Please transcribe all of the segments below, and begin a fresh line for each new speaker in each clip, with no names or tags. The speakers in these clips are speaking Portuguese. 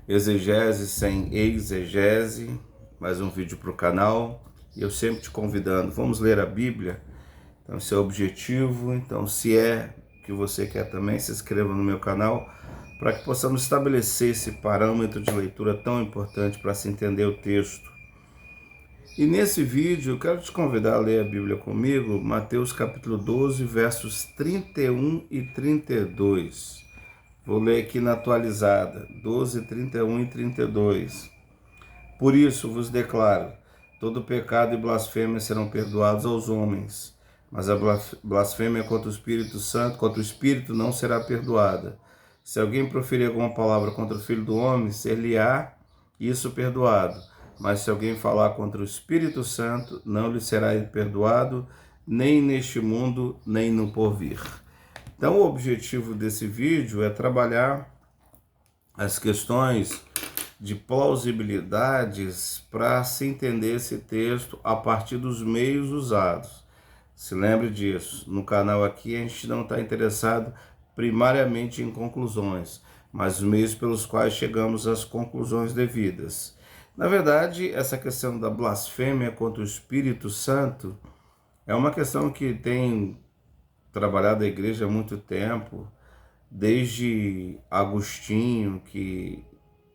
Exegese sem exegese, mais um vídeo para o canal. E eu sempre te convidando, vamos ler a Bíblia? Então esse é o objetivo. Então se é que você quer também, se inscreva no meu canal, para que possamos estabelecer esse parâmetro de leitura tão importante para se entender o texto. E nesse vídeo eu quero te convidar a ler a Bíblia comigo, Mateus capítulo 12, versos 31 e 32. Vou ler aqui na atualizada, 12, 31 e 32. Por isso vos declaro, todo pecado e blasfêmia serão perdoados aos homens, mas a blasfêmia contra o Espírito Santo, contra o Espírito não será perdoada. Se alguém proferir alguma palavra contra o Filho do Homem, ser-lhe-á isso perdoado. Mas se alguém falar contra o Espírito Santo, não lhe será perdoado, nem neste mundo, nem no porvir. Então, o objetivo desse vídeo é trabalhar as questões de plausibilidades para se entender esse texto a partir dos meios usados. Se lembre disso, no canal aqui a gente não está interessado primariamente em conclusões, mas os meios pelos quais chegamos às conclusões devidas. Na verdade, essa questão da blasfêmia contra o Espírito Santo é uma questão que tem trabalhado a igreja há muito tempo, desde Agostinho, que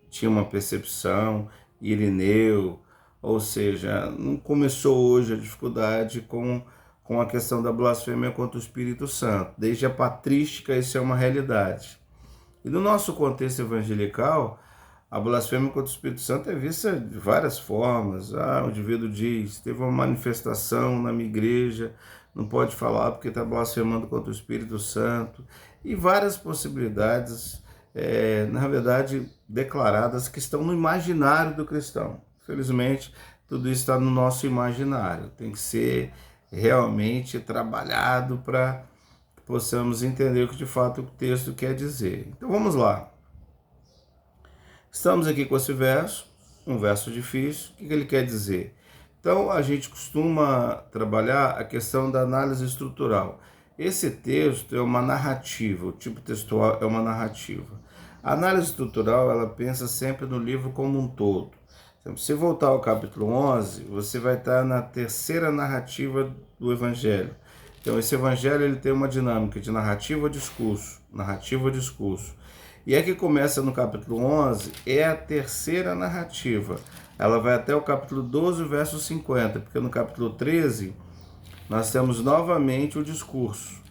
tinha uma percepção, Irineu, ou seja, não começou hoje a dificuldade com a questão da blasfêmia contra o Espírito Santo. Desde a patrística isso é uma realidade. E no nosso contexto evangelical, a blasfêmia contra o Espírito Santo é vista de várias formas. O indivíduo diz, teve uma manifestação na minha igreja, não pode falar porque está blasfemando contra o Espírito Santo. E várias possibilidades, na verdade, declaradas que estão no imaginário do cristão. Felizmente, tudo isso está no nosso imaginário. Tem que ser realmente trabalhado para que possamos entender o que de fato o texto quer dizer. Então vamos lá. Estamos aqui com esse verso, um verso difícil. O que ele quer dizer? Então, a gente costuma trabalhar a questão da análise estrutural. Esse texto é uma narrativa, o tipo textual é uma narrativa. A análise estrutural, ela pensa sempre no livro como um todo. Então, se voltar ao capítulo 11, você vai estar na terceira narrativa do Evangelho. Então, esse Evangelho ele tem uma dinâmica de narrativa-discurso, narrativa-discurso. E a que começa no capítulo 11 é a terceira narrativa. Ela vai até o capítulo 12, verso 50, porque no capítulo 13 nós temos novamente o discurso.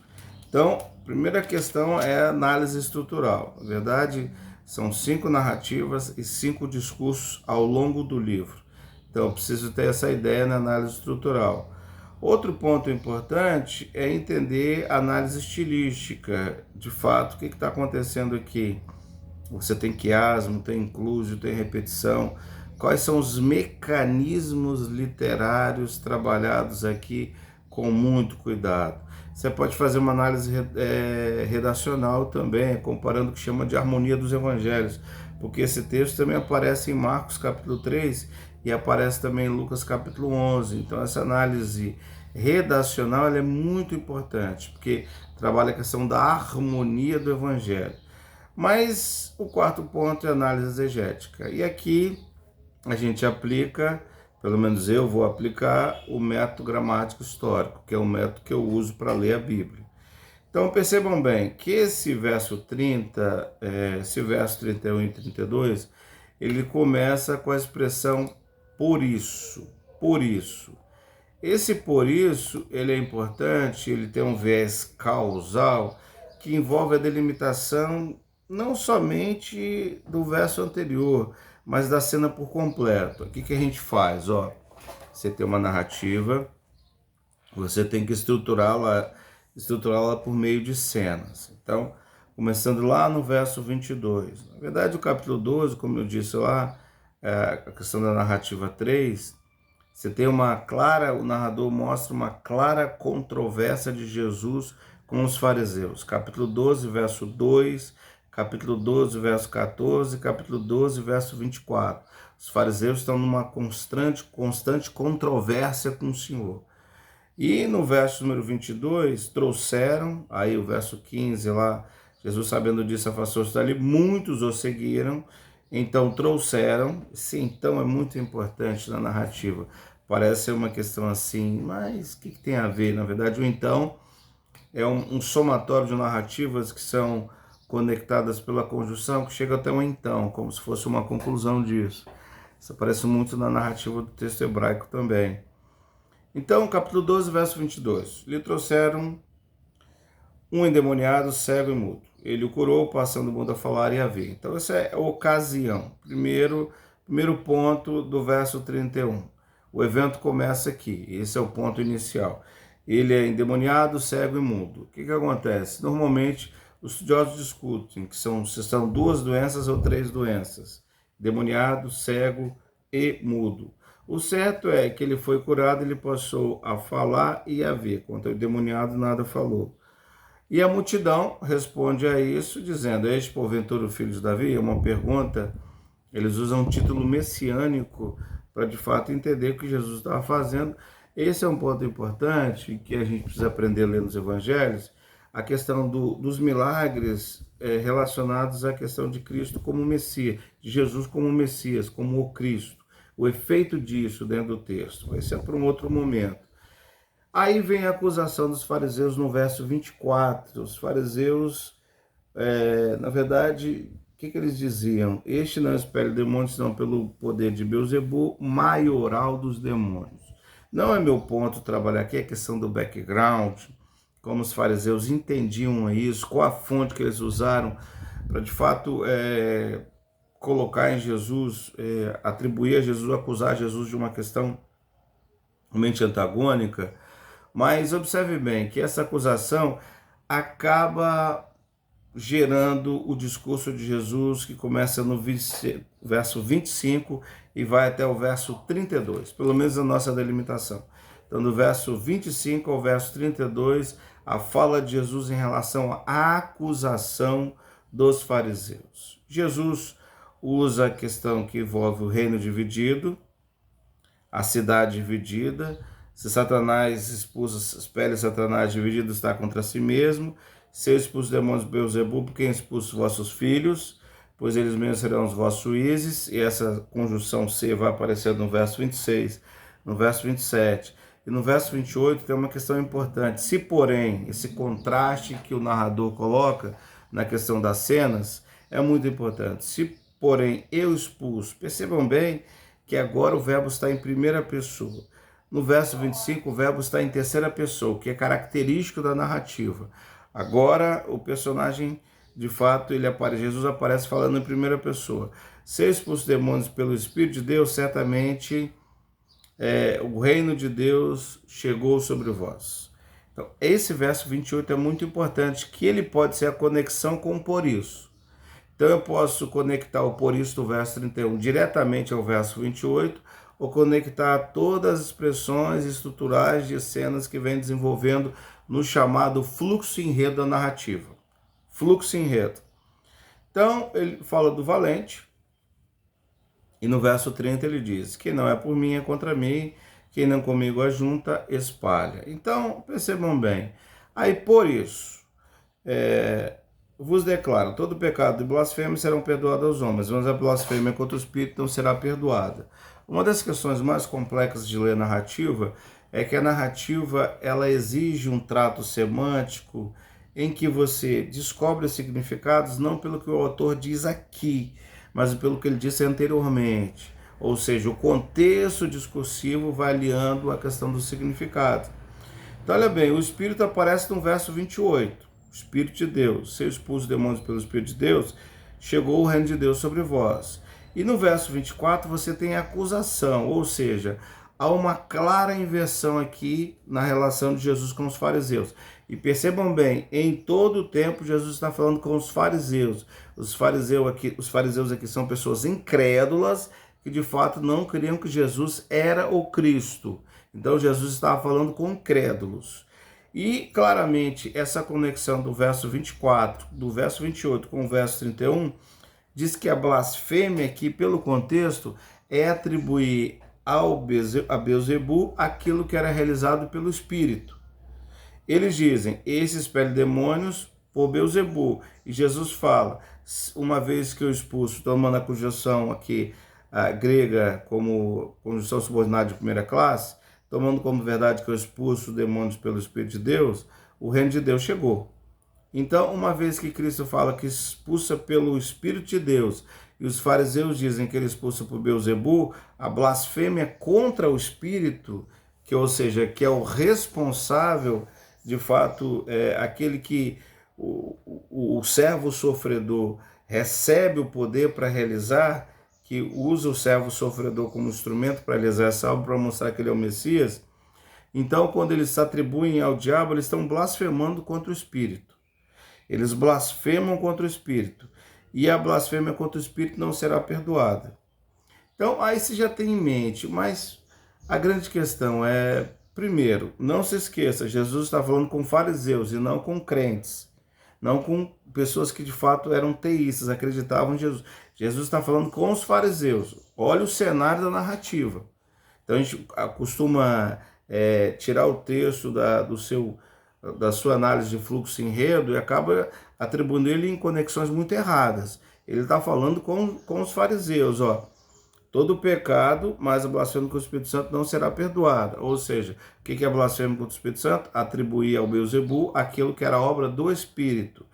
Então, a primeira questão é a análise estrutural. Na verdade, são 5 narrativas e 5 discursos ao longo do livro. Então, eu preciso ter essa ideia na análise estrutural. Outro ponto importante é entender a análise estilística. De fato, o que está acontecendo aqui? Você tem quiasmo, tem inclusio, tem repetição. Quais são os mecanismos literários trabalhados aqui com muito cuidado? Você pode fazer uma análise redacional também, comparando o que chama de harmonia dos evangelhos, porque esse texto também aparece em Marcos capítulo 3 e aparece também em Lucas capítulo 11. Então essa análise redacional ela é muito importante, porque trabalha a questão da harmonia do evangelho. Mas o quarto ponto é a análise exegética. E aqui a gente aplica, pelo menos eu vou aplicar, o método gramático histórico, que é o método que eu uso para ler a Bíblia. Então percebam bem que esse verso 30, esse verso 31 e 32, ele começa com a expressão por isso, por isso. Esse por isso, ele é importante, ele tem um viés causal que envolve a delimitação não somente do verso anterior, mas da cena por completo. O que a gente faz? Você tem uma narrativa, você tem que estruturá-la por meio de cenas. Então, começando lá no verso 22. Na verdade, o capítulo 12, como eu disse lá, a questão da narrativa 3, você tem o narrador mostra uma clara controvérsia de Jesus com os fariseus. Capítulo 12, verso 2, capítulo 12, verso 14, capítulo 12, verso 24. Os fariseus estão numa constante controvérsia com o Senhor. E no verso número 22, trouxeram, aí o verso 15 lá, Jesus sabendo disso afastou-se dali, muitos o seguiram, Então trouxeram, esse então é muito importante na narrativa. Parece ser uma questão assim, mas o que tem a ver? Na verdade, o então é um somatório de narrativas que são conectadas pela conjunção, que chega até um então, como se fosse uma conclusão disso. Isso aparece muito na narrativa do texto hebraico também. Então, capítulo 12, verso 22. Lhe trouxeram um endemoniado, cego e mudo. Ele o curou, passando o mundo a falar e a ver. Então, essa é a ocasião. Primeiro ponto do verso 31. O evento começa aqui. Esse é o ponto inicial. Ele é endemoniado, cego e mudo. O que acontece? Normalmente, os estudiosos discutem se são duas doenças ou três doenças. Endemoniado, cego e mudo. O certo é que ele foi curado, ele passou a falar e a ver. Quanto ao endemoniado, nada falou. E a multidão responde a isso, dizendo: este porventura o filho de Davi? É uma pergunta. Eles usam um título messiânico para de fato entender o que Jesus estava fazendo. Esse é um ponto importante que a gente precisa aprender a ler nos evangelhos, a questão dos milagres relacionados à questão de Cristo como Messias, de Jesus como Messias, como o Cristo. O efeito disso dentro do texto. Esse é para um outro momento. Aí vem a acusação dos fariseus no verso 24. Os fariseus, na verdade, o que eles diziam? Este não expele demônios, senão pelo poder de Beelzebul, maioral dos demônios. Não é meu ponto trabalhar aqui a questão do background, como os fariseus entendiam isso, qual a fonte que eles usaram para, de fato, colocar em Jesus, atribuir a Jesus, acusar Jesus de uma questão realmente antagônica. Mas observe bem que essa acusação acaba gerando o discurso de Jesus que começa no verso 25 e vai até o verso 32, pelo menos a nossa delimitação. Então, do verso 25 ao verso 32, a fala de Jesus em relação à acusação dos fariseus. Jesus usa a questão que envolve o reino dividido, a cidade dividida. Se Satanás expulsa, espelha Satanás dividido, está contra si mesmo. Se eu expulso demônios Beelzebul, por quem expulso vossos filhos? Pois eles mesmos serão os vossos juízes. E essa conjunção C vai aparecer no verso 26, no verso 27. E no verso 28 tem uma questão importante. Se, porém, esse contraste que o narrador coloca na questão das cenas é muito importante. Se, porém, eu expulso, percebam bem que agora o verbo está em primeira pessoa. No verso 25, o verbo está em terceira pessoa, que é característico da narrativa. Agora, o personagem, de fato, Jesus aparece falando em primeira pessoa. Se eu expulso demônios pelo Espírito de Deus, certamente o reino de Deus chegou sobre vós. Então, esse verso 28 é muito importante, que ele pode ser a conexão com o por isso. Então, eu posso conectar o por isso do verso 31 diretamente ao verso 28, ou conectar todas as expressões estruturais de cenas que vem desenvolvendo no chamado fluxo enredo da narrativa. Fluxo enredo. Então, ele fala do valente, e no verso 30 ele diz: quem não é por mim é contra mim, quem não comigo ajunta, espalha. Então, percebam bem, aí por isso, vos declaro, todo pecado e blasfêmia serão perdoados aos homens, mas a blasfêmia contra o Espírito não será perdoada. Uma das questões mais complexas de ler narrativa é que a narrativa ela exige um trato semântico em que você descobre os significados não pelo que o autor diz aqui, mas pelo que ele disse anteriormente. Ou seja, o contexto discursivo vai aliando a questão do significado. Então, olha bem, o Espírito aparece no verso 28. O Espírito de Deus. Se eu expulso demônios pelo Espírito de Deus, chegou o reino de Deus sobre vós. E no verso 24 você tem a acusação, ou seja, há uma clara inversão aqui na relação de Jesus com os fariseus. E percebam bem, em todo o tempo Jesus está falando com os fariseus. Os fariseus aqui são pessoas incrédulas que de fato não criam que Jesus era o Cristo. Então Jesus estava falando com incrédulos. E claramente essa conexão do verso 24, do verso 28 com o verso 31, diz que a blasfêmia aqui, pelo contexto, é atribuir a Beelzebul aquilo que era realizado pelo Espírito. Eles dizem, esse expele demônios por Beelzebul. E Jesus fala, uma vez que eu expulso, tomando a conjunção aqui a grega como conjunção subordinada de primeira classe, tomando como verdade que eu expulso demônios pelo Espírito de Deus, o reino de Deus chegou. Então, uma vez que Cristo fala que expulsa pelo Espírito de Deus, e os fariseus dizem que ele expulsa por Beelzebu, a blasfêmia contra o Espírito, que, ou seja, que é o responsável, de fato, aquele que o servo sofredor recebe o poder para realizar, que usa o servo sofredor como instrumento para realizar essa obra, para mostrar que ele é o Messias. Então, quando eles se atribuem ao diabo, eles estão blasfemando contra o Espírito. Eles blasfemam contra o Espírito. E a blasfêmia contra o Espírito não será perdoada. Então, aí você já tem em mente, mas a grande questão é, primeiro, não se esqueça, Jesus está falando com fariseus e não com crentes. Não com pessoas que de fato eram teístas, acreditavam em Jesus. Jesus está falando com os fariseus. Olha o cenário da narrativa. Então a gente costuma tirar o texto da sua análise de fluxo e enredo e acaba atribuindo ele em conexões muito erradas. Ele está falando com os fariseus, ó. Todo pecado, mas a blasfêmia contra o Espírito Santo não será perdoada. Ou seja, o que é blasfêmia contra o Espírito Santo? Atribuir ao Beelzebu aquilo que era obra do Espírito.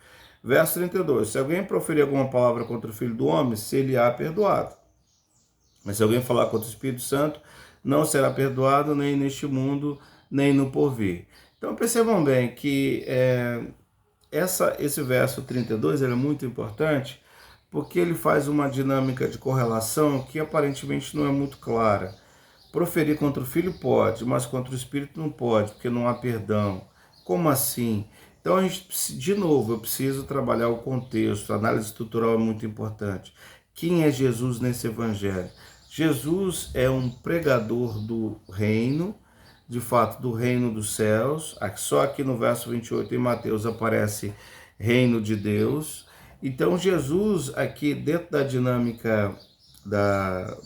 Verso 32. Se alguém proferir alguma palavra contra o Filho do Homem, se-lhe-á perdoado. Mas se alguém falar contra o Espírito Santo, não será perdoado nem neste mundo, nem no porvir. Então percebam bem que esse verso 32 ele é muito importante, porque ele faz uma dinâmica de correlação que aparentemente não é muito clara. Proferir contra o filho pode, mas contra o espírito não pode, porque não há perdão. Como assim? Então, de novo, eu preciso trabalhar o contexto, a análise estrutural é muito importante. Quem é Jesus nesse evangelho? Jesus é um pregador do reino, de fato, do reino dos céus. Só aqui no verso 28 em Mateus aparece reino de Deus. Então, Jesus, aqui dentro da dinâmica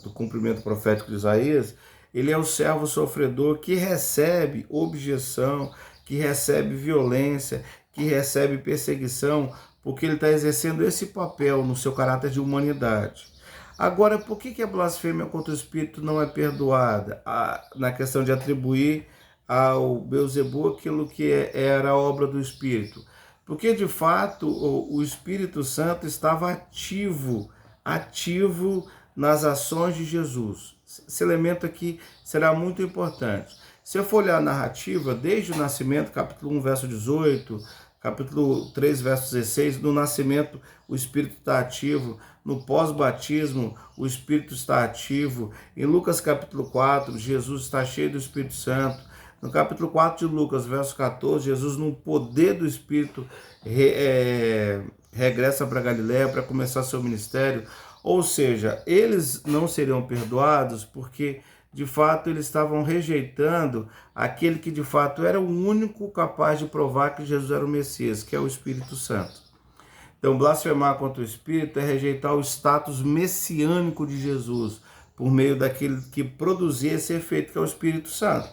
do cumprimento profético de Isaías, ele é o servo sofredor que recebe objeção, que recebe violência, que recebe perseguição, porque ele está exercendo esse papel no seu caráter de humanidade. Agora, por que a blasfêmia contra o Espírito não é perdoada? Na questão de atribuir ao Beelzebu aquilo que era obra do Espírito. Porque, de fato, o Espírito Santo estava ativo nas ações de Jesus. Esse elemento aqui será muito importante. Se eu for olhar a narrativa, desde o nascimento, capítulo 1, verso 18, capítulo 3, verso 16, no nascimento o Espírito está ativo, no pós-batismo o Espírito está ativo, em Lucas capítulo 4, Jesus está cheio do Espírito Santo, no capítulo 4 de Lucas, verso 14, Jesus, no poder do Espírito, regressa para Galiléia para começar seu ministério. Ou seja, eles não seriam perdoados porque, de fato, eles estavam rejeitando aquele que, de fato, era o único capaz de provar que Jesus era o Messias, que é o Espírito Santo. Então, blasfemar contra o Espírito é rejeitar o status messiânico de Jesus, por meio daquele que produzia esse efeito, que é o Espírito Santo.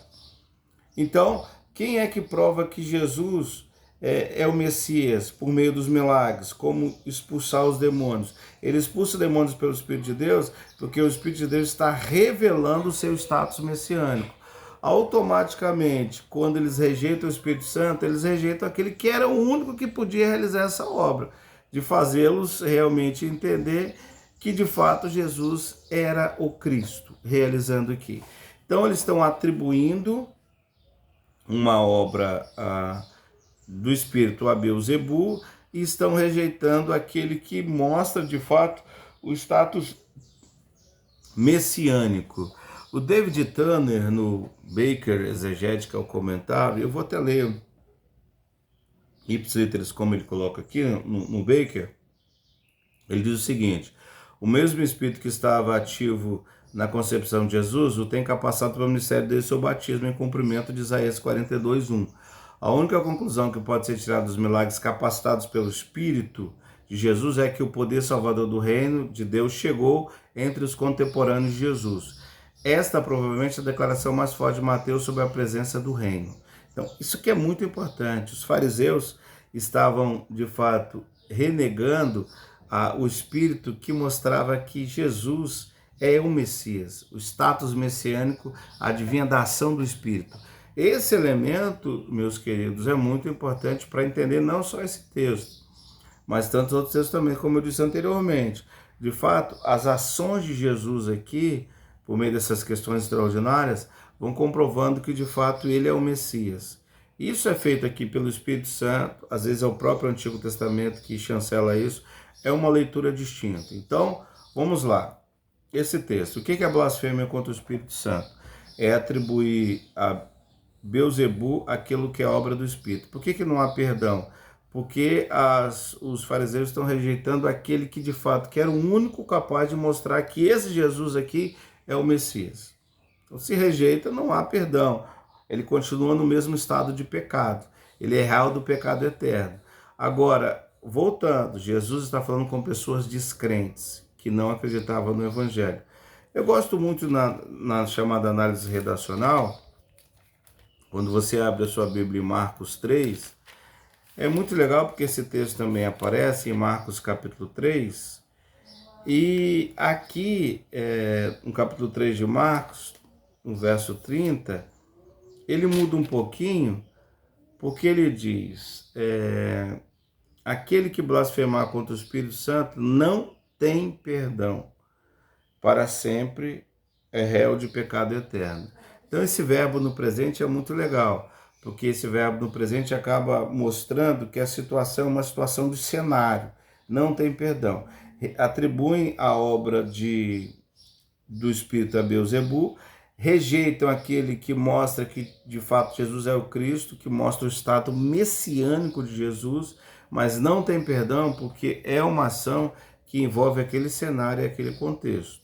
Então, quem é que prova que Jesus é o Messias por meio dos milagres, como expulsar os demônios? Ele expulsa demônios pelo Espírito de Deus, porque o Espírito de Deus está revelando o seu status messiânico. Automaticamente, quando eles rejeitam o Espírito Santo, eles rejeitam aquele que era o único que podia realizar essa obra, de fazê-los realmente entender que de fato Jesus era o Cristo, realizando aqui. Então eles estão atribuindo uma obra do Espírito a Beelzebu e estão rejeitando aquele que mostra de fato o status messiânico. O David Tanner, no Baker Exegética, o comentário, eu vou até ler ipsiliteris como ele coloca aqui no Baker, ele diz o seguinte: o mesmo Espírito que estava ativo na concepção de Jesus o tem capacitado para o ministério dele seu batismo em cumprimento de Isaías 42:1. A única conclusão que pode ser tirada dos milagres capacitados pelo Espírito de Jesus é que o poder salvador do reino de Deus chegou entre os contemporâneos de Jesus. Esta provavelmente é a declaração mais forte de Mateus sobre a presença do reino. Então, isso que é muito importante. Os fariseus estavam, de fato, renegando o Espírito que mostrava que Jesus é o Messias. O status messiânico advinha da ação do Espírito. Esse elemento, meus queridos, é muito importante para entender não só esse texto, mas tantos outros textos também, como eu disse anteriormente. De fato, as ações de Jesus aqui, por meio dessas questões extraordinárias, vão comprovando que de fato ele é o Messias. Isso é feito aqui pelo Espírito Santo, às vezes é o próprio Antigo Testamento que chancela isso, é uma leitura distinta. Então, vamos lá. Esse texto, o que é blasfêmia contra o Espírito Santo? É atribuir a Beelzebu aquilo que é obra do Espírito. Por que não há perdão? Porque os fariseus estão rejeitando aquele que de fato que era o único capaz de mostrar que esse Jesus aqui é o Messias. Então, se rejeita, não há perdão. Ele continua no mesmo estado de pecado. Ele é real do pecado eterno. Agora, voltando, Jesus está falando com pessoas descrentes, que não acreditavam no Evangelho. Eu gosto muito na chamada análise redacional, quando você abre a sua Bíblia em Marcos 3, é muito legal porque esse texto também aparece em Marcos capítulo 3, e aqui, no capítulo 3 de Marcos, no verso 30, ele muda um pouquinho, porque ele diz, aquele que blasfemar contra o Espírito Santo não tem perdão, para sempre é réu de pecado eterno. Então esse verbo no presente é muito legal, porque esse verbo no presente acaba mostrando que a situação é uma situação de cenário, não tem perdão. Atribuem a obra do Espírito a Beelzebu, rejeitam aquele que mostra que de fato Jesus é o Cristo, que mostra o status messiânico de Jesus, mas não tem perdão porque é uma ação que envolve aquele cenário e aquele contexto.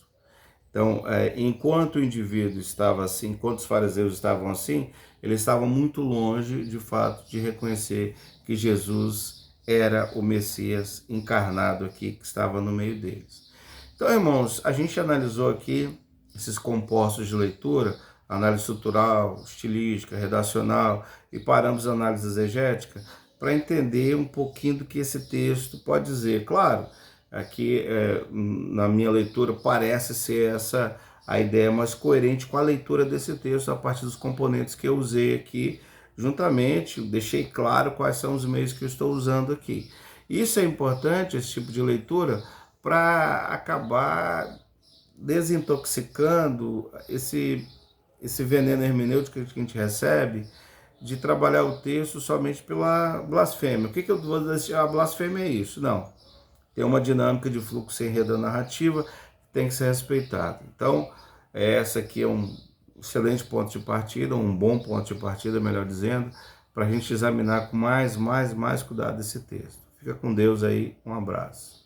Então, enquanto o indivíduo estava assim, enquanto os fariseus estavam assim, eles estavam muito longe, de fato, de reconhecer que Jesus era o Messias encarnado aqui, que estava no meio deles. Então, irmãos, a gente analisou aqui esses compostos de leitura, análise estrutural, estilística, redacional, e paramos a análise exegética, para entender um pouquinho do que esse texto pode dizer. Claro, aqui na minha leitura parece ser essa a ideia mais coerente com a leitura desse texto a partir dos componentes que eu usei aqui, juntamente, deixei claro quais são os meios que eu estou usando aqui. Isso é importante, esse tipo de leitura, para acabar desintoxicando esse veneno hermenêutico que a gente recebe de trabalhar o texto somente pela blasfêmia. O que eu vou dizer? A blasfêmia é isso? Não. Tem uma dinâmica de fluxo enredo narrativa que tem que ser respeitada. Então, essa aqui é um excelente ponto de partida, um bom ponto de partida, melhor dizendo, para a gente examinar com mais cuidado esse texto. Fica com Deus aí, um abraço.